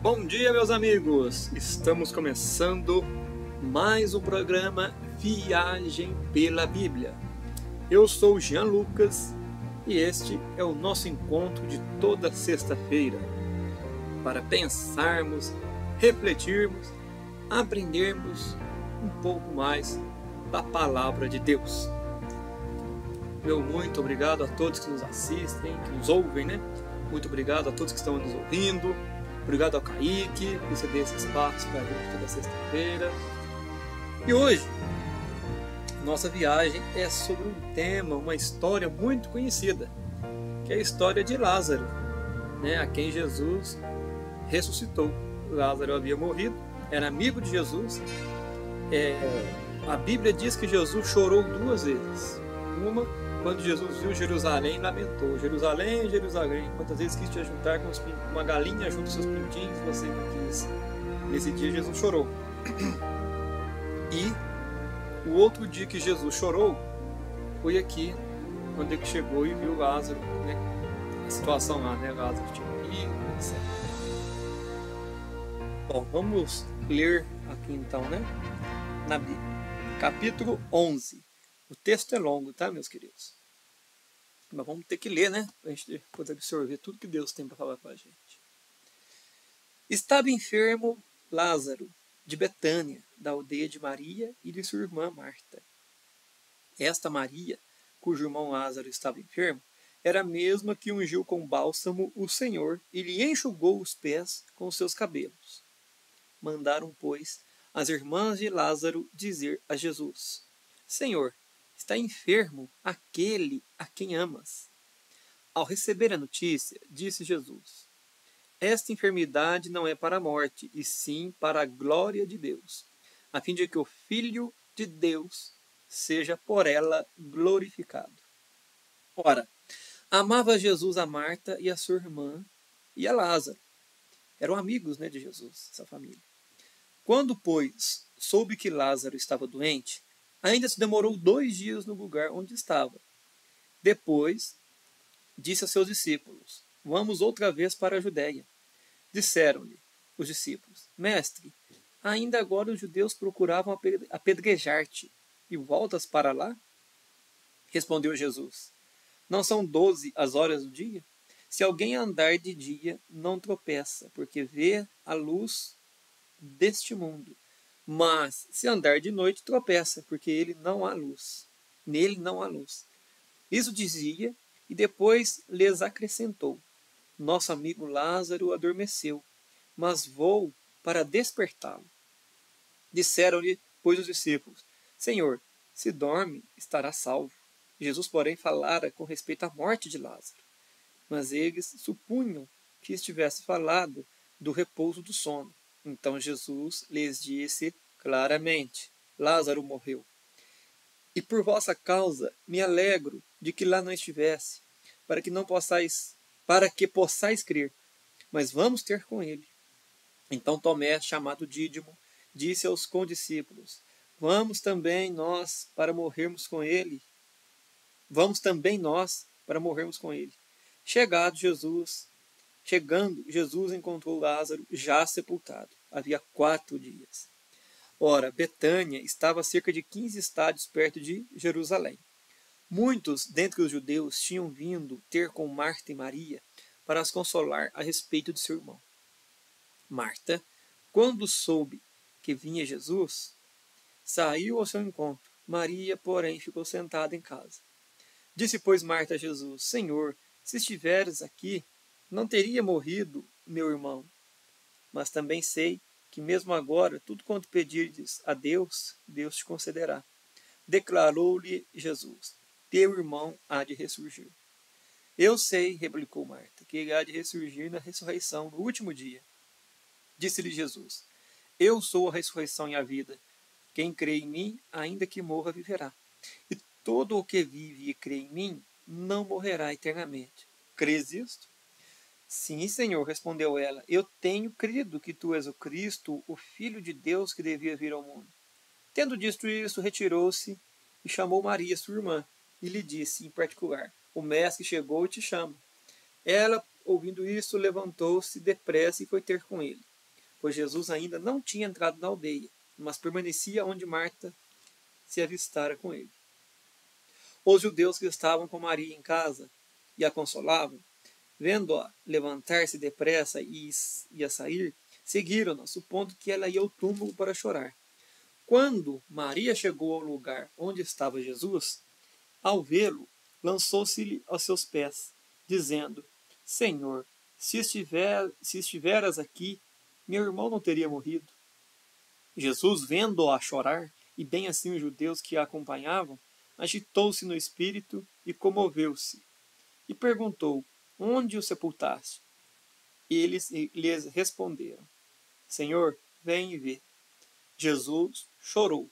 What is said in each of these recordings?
Bom dia, meus amigos! Estamos começando mais um programa Viagem pela Bíblia. Eu sou Jean Lucas e este é o nosso encontro de toda sexta-feira para pensarmos, refletirmos, aprendermos um pouco mais da Palavra de Deus. Meu muito obrigado a todos que nos assistem, que nos ouvem, né? Muito obrigado a todos que estão nos ouvindo. Obrigado ao Kaique por ceder esse espaço para a gente toda sexta-feira. E hoje, nossa viagem é sobre um tema, uma história muito conhecida, que é a história de Lázaro, né, a quem Jesus ressuscitou. Lázaro havia morrido, era amigo de Jesus. A Bíblia diz que Jesus chorou duas vezes. Uma, quando Jesus viu Jerusalém, lamentou: Jerusalém, Jerusalém, quantas vezes quis te ajuntar com uma galinha junto aos seus pintinhos, você não quis. Nesse dia Jesus chorou. E o outro dia que Jesus chorou foi aqui, quando ele chegou e viu Lázaro, né? A situação lá, né? Lázaro tinha morrido, etc. Bom, vamos ler aqui então, né? Na Bíblia, capítulo 11. O texto é longo, tá, meus queridos? Mas vamos ter que ler, né? Para a gente poder absorver tudo que Deus tem para falar com a gente. Estava enfermo Lázaro, de Betânia, da aldeia de Maria e de sua irmã Marta. Esta Maria, cujo irmão Lázaro estava enfermo, era a mesma que ungiu com bálsamo o Senhor e lhe enxugou os pés com os seus cabelos. Mandaram, pois, as irmãs de Lázaro dizer a Jesus: Senhor, está enfermo aquele a quem amas. Ao receber a notícia, disse Jesus: Esta enfermidade não é para a morte, e sim para a glória de Deus, a fim de que o Filho de Deus seja por ela glorificado. Ora, amava Jesus a Marta e a sua irmã e a Lázaro. Eram amigos, né, de Jesus, essa família. Quando, pois, soube que Lázaro estava doente, ainda se demorou 2 dias no lugar onde estava. Depois, disse a seus discípulos: Vamos outra vez para a Judéia. Disseram-lhe os discípulos: Mestre, ainda agora os judeus procuravam apedrejar-te, e voltas para lá? Respondeu Jesus: Não são 12 as horas do dia? Se alguém andar de dia, não tropeça, porque vê a luz deste mundo. Mas, se andar de noite, tropeça, porque nele não há luz. Isso dizia, e depois lhes acrescentou: Nosso amigo Lázaro adormeceu, mas vou para despertá-lo. Disseram-lhe, pois, os discípulos: Senhor, se dorme, estará salvo. Jesus, porém, falara com respeito à morte de Lázaro. Mas eles supunham que estivesse falado do repouso do sono. Então Jesus lhes disse claramente: Lázaro morreu. E por vossa causa me alegro de que lá não estivesse, para que possais crer. Mas vamos ter com ele. Então Tomé, chamado Dídimo, disse aos condiscípulos: Vamos também nós para morrermos com ele. Chegando, Jesus encontrou Lázaro já sepultado. Havia 4 dias. Ora, Betânia estava a cerca de 15 estádios perto de Jerusalém. Muitos dentre os judeus tinham vindo ter com Marta e Maria para as consolar a respeito de seu irmão. Marta, quando soube que vinha Jesus, saiu ao seu encontro. Maria, porém, ficou sentada em casa. Disse, pois, Marta a Jesus: Senhor, se estiveres aqui, não teria morrido meu irmão. Mas também sei que mesmo agora, tudo quanto pedirdes a Deus, Deus te concederá. Declarou-lhe Jesus: Teu irmão há de ressurgir. Eu sei, replicou Marta, que ele há de ressurgir na ressurreição, no último dia. Disse-lhe Jesus: Eu sou a ressurreição e a vida. Quem crê em mim, ainda que morra, viverá. E todo o que vive e crê em mim, não morrerá eternamente. Crês isto? Sim, Senhor, respondeu ela. Eu tenho crido que tu és o Cristo, o Filho de Deus que devia vir ao mundo. Tendo dito isso, retirou-se e chamou Maria, sua irmã, e lhe disse, em particular: O mestre chegou e te chama. Ela, ouvindo isso, levantou-se depressa e foi ter com ele. pois Jesus ainda não tinha entrado na aldeia, mas permanecia onde Marta se avistara com ele. Os judeus que estavam com Maria em casa e a consolavam, vendo-a levantar-se depressa e ia sair, seguiram-na, supondo que ela ia ao túmulo para chorar. Quando Maria chegou ao lugar onde estava Jesus, ao vê-lo, lançou-se-lhe aos seus pés, dizendo: Senhor, se estiveras aqui, meu irmão não teria morrido. Jesus, vendo-a chorar, e bem assim os judeus que a acompanhavam, agitou-se no espírito e comoveu-se, e perguntou: Onde o sepultaste? E eles lhes responderam: Senhor, vem e vê. Jesus chorou.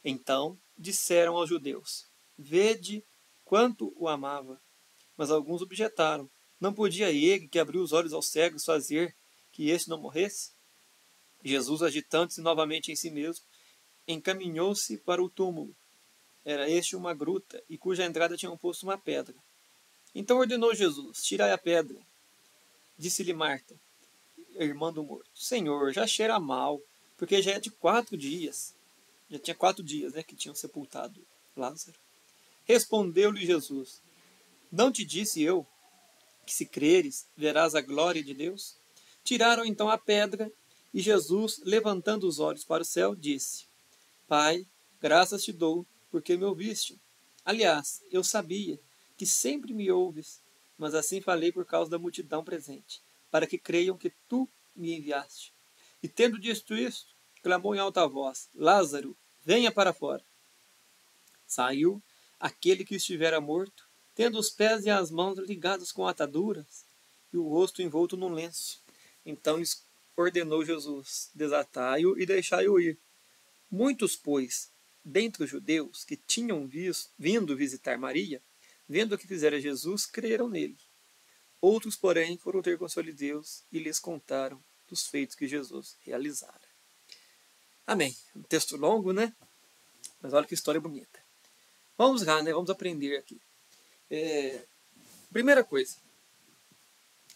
Então disseram aos judeus: Vede quanto o amava. Mas alguns objetaram: Não podia ele, que abriu os olhos aos cegos, fazer que este não morresse? Jesus, agitando-se novamente em si mesmo, encaminhou-se para o túmulo. Era este uma gruta, e cuja entrada tinham posto uma pedra. Então ordenou Jesus: Tirai a pedra. Disse-lhe Marta, irmã do morto: Senhor, já cheira mal, porque já é de 4 dias. Já tinha 4 dias, que tinham sepultado Lázaro. Respondeu-lhe Jesus: Não te disse eu que, se creres, verás a glória de Deus? Tiraram então a pedra, e Jesus, levantando os olhos para o céu, disse: Pai, graças te dou, porque me ouviste. Aliás, eu sabia que sempre me ouves, mas assim falei por causa da multidão presente, para que creiam que tu me enviaste. E tendo dito isto, clamou em alta voz: Lázaro, venha para fora. Saiu aquele que estivera morto, tendo os pés e as mãos ligados com ataduras, e o rosto envolto num lenço. Então ordenou Jesus: Desatai-o e deixai-o ir. Muitos, pois, dentre os judeus que tinham vindo visitar Maria, vendo o que fizera Jesus, creram nele. Outros, porém, foram ter com os fariseus e lhes contaram dos feitos que Jesus realizara. Amém. Um texto longo, né? Mas olha que história bonita. Vamos lá, né? Vamos aprender aqui. Primeira coisa,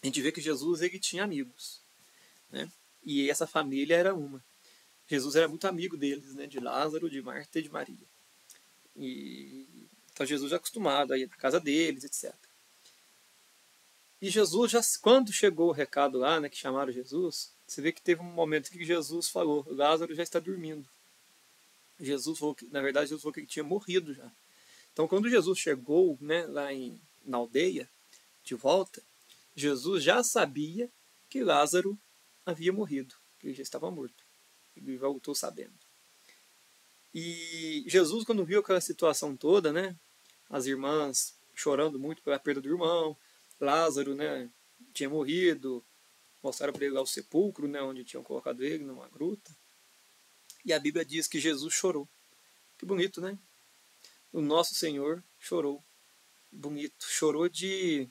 a gente vê que Jesus ele tinha amigos, né? E essa família era uma. Jesus era muito amigo deles, né? De Lázaro, de Marta e de Maria. Então Jesus já acostumado a ir na casa deles, etc. E Jesus, quando chegou o recado lá, né, que chamaram Jesus, você vê que teve um momento que Jesus falou: Lázaro já está dormindo. Jesus falou que, na verdade, Jesus falou que ele tinha morrido já. Então, quando Jesus chegou, né, lá na aldeia, de volta, Jesus já sabia que Lázaro havia morrido, que ele já estava morto. Ele voltou sabendo. E Jesus, quando viu aquela situação toda, né, as irmãs chorando muito pela perda do irmão, Lázaro, né, tinha morrido, mostraram para ele lá o sepulcro, né, onde tinham colocado ele, numa gruta. E a Bíblia diz que Jesus chorou. Que bonito, né? O nosso Senhor chorou. Bonito. Chorou eu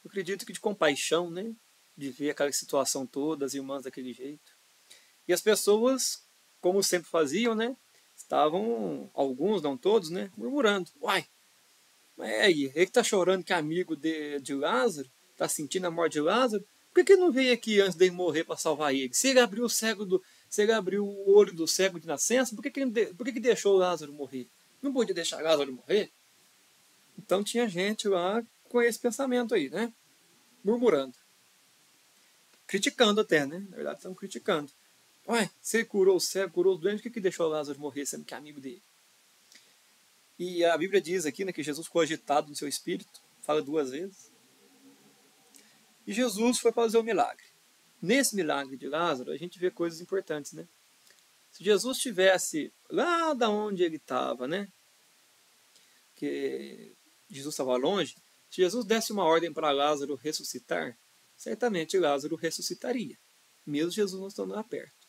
acredito que de compaixão, né? De ver aquela situação toda, as irmãs daquele jeito. E as pessoas, como sempre faziam, né? Estavam, alguns, não todos, né? Murmurando. Uai, mas aí, ele que está chorando que é amigo de Lázaro, está sentindo a morte de Lázaro, por que não veio aqui antes dele morrer para salvar ele? Se ele abriu o olho do cego de nascença, por que deixou Lázaro morrer? Não podia deixar Lázaro morrer? Então tinha gente lá com esse pensamento aí, né? Murmurando. Criticando até, né? Na verdade, estão criticando. Ué, se ele curou o cego, curou os doentes, por que deixou Lázaro morrer, sendo que é amigo dele? E a Bíblia diz aqui, né, que Jesus ficou agitado no seu espírito, fala 2 vezes. E Jesus foi fazer o milagre. Nesse milagre de Lázaro, a gente vê coisas importantes, né? Se Jesus estivesse lá da onde ele estava, né? Que Jesus estava longe, se Jesus desse uma ordem para Lázaro ressuscitar, certamente Lázaro ressuscitaria, mesmo Jesus não estando lá perto.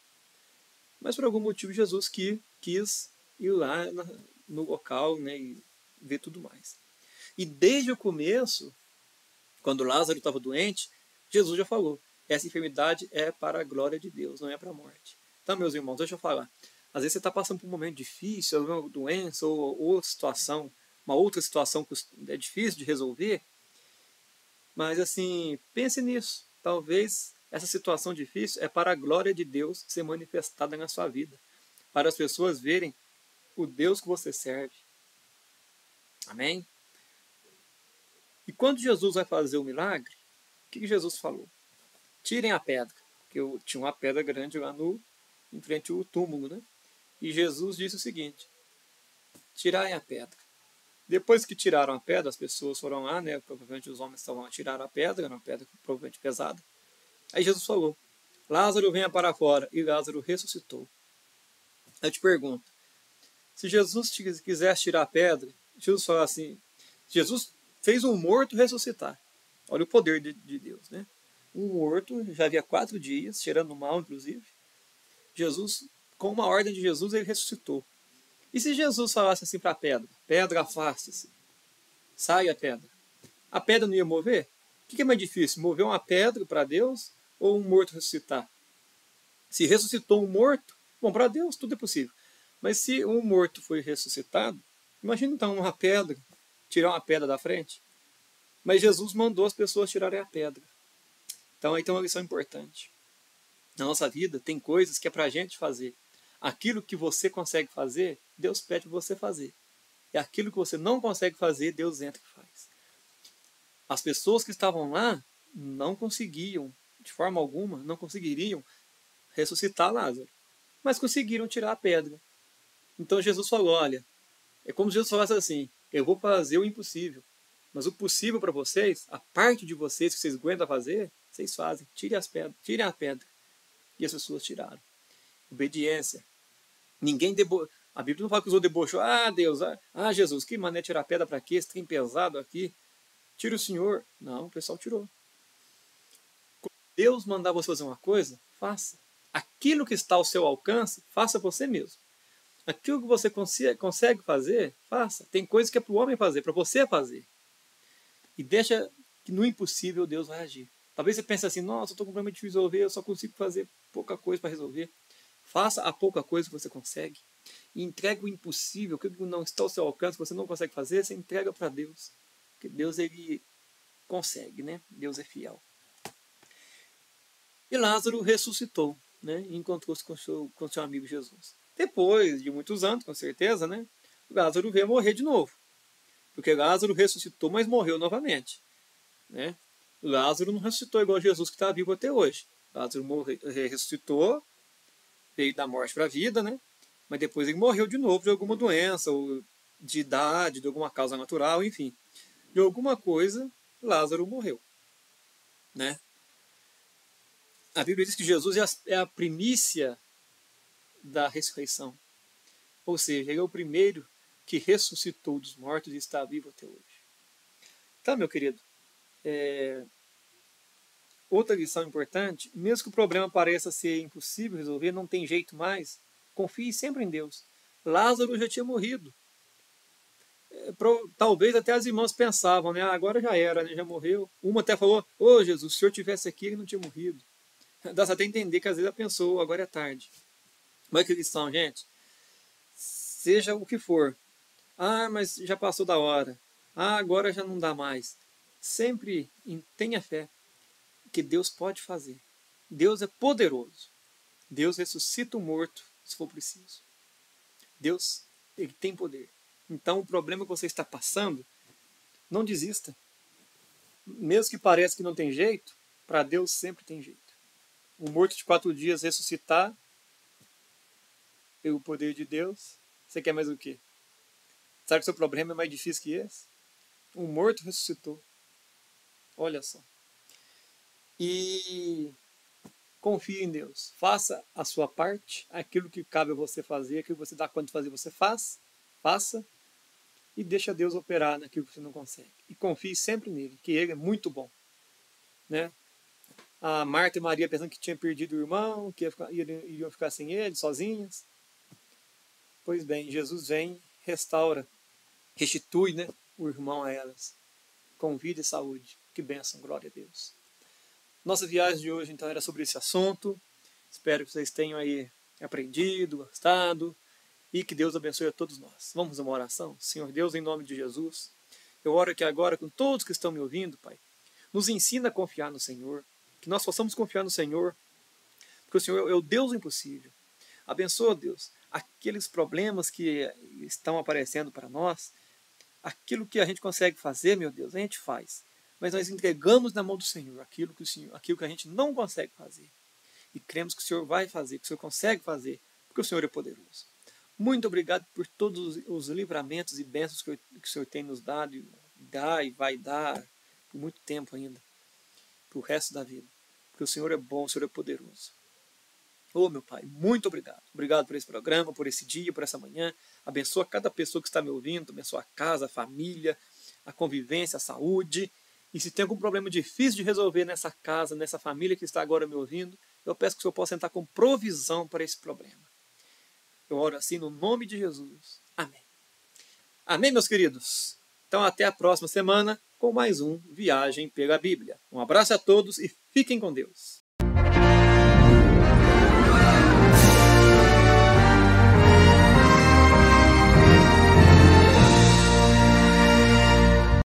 Mas por algum motivo Jesus quis ir lá no local, né, e ver tudo mais. E desde o começo, quando Lázaro estava doente, Jesus já falou: essa enfermidade é para a glória de Deus, não é para a morte. Então, meus irmãos, deixa eu falar. Às vezes você está passando por um momento difícil, alguma doença ou outra situação, uma outra situação que é difícil de resolver, mas assim, pense nisso. Talvez essa situação difícil é para a glória de Deus ser manifestada na sua vida, para as pessoas verem o Deus que você serve. Amém? E quando Jesus vai fazer o milagre, o que Jesus falou? Tirem a pedra, porque tinha uma pedra grande lá em frente ao túmulo, né? E Jesus disse o seguinte: tirai a pedra. Depois que tiraram a pedra, as pessoas foram lá, né? Provavelmente os homens estavam lá, tiraram a pedra, era uma pedra provavelmente pesada. Aí Jesus falou: Lázaro, venha para fora. E Lázaro ressuscitou. Eu te pergunto, se Jesus quisesse tirar a pedra, Jesus falou assim, Jesus fez um morto ressuscitar. Olha o poder de Deus, né? Um morto, já havia 4 dias, cheirando mal, inclusive. Jesus, com uma ordem de Jesus, ele ressuscitou. E se Jesus falasse assim para a pedra: pedra, afaste-se, sai a pedra não ia mover? O que é mais difícil, mover uma pedra para Deus ou um morto ressuscitar? Se ressuscitou um morto, bom, para Deus tudo é possível. Mas se um morto foi ressuscitado, imagina então uma pedra, tirar uma pedra da frente. Mas Jesus mandou as pessoas tirarem a pedra. Então aí tem uma lição importante. Na nossa vida tem coisas que é para a gente fazer. Aquilo que você consegue fazer, Deus pede para você fazer. E aquilo que você não consegue fazer, Deus entra e faz. As pessoas que estavam lá não conseguiam, de forma alguma, não conseguiriam ressuscitar Lázaro. Mas conseguiram tirar a pedra. Então Jesus falou, olha, é como se Jesus falasse assim, eu vou fazer o impossível. Mas o possível para vocês, a parte de vocês que vocês aguentam fazer, vocês fazem. Tirem a pedra. E as pessoas tiraram. Obediência. A Bíblia não fala que os outros debochou. Ah, Deus, Jesus, que mané tirar pedra para quê? Esse trem pesado aqui. Tira o Senhor. Não, o pessoal tirou. Quando Deus mandar você fazer uma coisa, faça. Aquilo que está ao seu alcance, faça você mesmo. Aquilo que você consegue fazer, faça. Tem coisas que é para o homem fazer, para você fazer. E deixa que no impossível Deus vai agir. Talvez você pense assim, nossa, eu estou com problema de resolver, eu só consigo fazer pouca coisa para resolver. Faça a pouca coisa que você consegue. E entregue o impossível, aquilo que não está ao seu alcance, que você não consegue fazer, você entrega para Deus. Porque Deus, ele consegue, né? Deus é fiel. E Lázaro ressuscitou, né? E encontrou-se com seu amigo Jesus. Depois de muitos anos, com certeza, né? Lázaro veio morrer de novo. Porque Lázaro ressuscitou, mas morreu novamente. Né? Lázaro não ressuscitou igual Jesus, que está vivo até hoje. Lázaro ressuscitou, veio da morte para a vida, né? Mas depois ele morreu de novo de alguma doença, ou de idade, de alguma causa natural, enfim. De alguma coisa, Lázaro morreu. Né? A Bíblia diz que Jesus é a primícia da ressurreição. Ou seja, ele é o primeiro que ressuscitou dos mortos e está vivo até hoje. Tá, meu querido? Outra lição importante, mesmo que o problema pareça ser impossível resolver, não tem jeito mais, confie sempre em Deus. Lázaro já tinha morrido. Talvez até as irmãs pensavam, né? Agora já era, né? Já morreu. Uma até falou, Jesus, se o senhor tivesse aqui, ele não tinha morrido. Dá até entender que às vezes ela pensou, agora é tarde. Mas que lição, gente? Seja o que for. Mas já passou da hora. Agora já não dá mais. Sempre tenha fé que Deus pode fazer. Deus é poderoso. Deus ressuscita o morto se for preciso. Deus, ele tem poder. Então o problema que você está passando, não desista. Mesmo que pareça que não tem jeito, para Deus sempre tem jeito. Um morto de 4 dias ressuscitar pelo poder de Deus, você quer mais o quê? Sabe que o seu problema é mais difícil que esse? Um morto ressuscitou. Olha só. E confie em Deus. Faça a sua parte, aquilo que cabe a você fazer, aquilo que você dá conta de fazer, você faça e deixa Deus operar naquilo que você não consegue. E confie sempre nele, que ele é muito bom. Né? A Marta e Maria pensando que tinha perdido o irmão, que iriam ficar sem ele, sozinhas. Pois bem, Jesus vem, restaura, restitui, né, o irmão a elas, com vida e saúde. Que bênção, glória a Deus. Nossa viagem de hoje, então, era sobre esse assunto. Espero que vocês tenham aí aprendido, gostado, e que Deus abençoe a todos nós. Vamos a uma oração? Senhor Deus, em nome de Jesus, eu oro aqui agora com todos que estão me ouvindo, Pai. Nos ensina a confiar no Senhor. Que nós possamos confiar no Senhor, porque o Senhor é o Deus do impossível. Abençoa, Deus, aqueles problemas que estão aparecendo para nós, aquilo que a gente consegue fazer, meu Deus, a gente faz. Mas nós entregamos na mão do Senhor aquilo que a gente não consegue fazer. E cremos que o Senhor vai fazer, que o Senhor consegue fazer, porque o Senhor é poderoso. Muito obrigado por todos os livramentos e bênçãos que o Senhor tem nos dado, e dá e vai dar por muito tempo ainda, para o resto da vida. Porque o Senhor é bom, o Senhor é poderoso. Oh, meu Pai, muito obrigado. Obrigado por esse programa, por esse dia, por essa manhã. Abençoa cada pessoa que está me ouvindo, abençoa a casa, a família, a convivência, a saúde. E se tem algum problema difícil de resolver nessa casa, nessa família que está agora me ouvindo, eu peço que o Senhor possa entrar com provisão para esse problema. Eu oro assim no nome de Jesus. Amém. Amém, meus queridos? Então até a próxima semana com mais um Viagem pela Bíblia. Um abraço a todos e fiquem com Deus.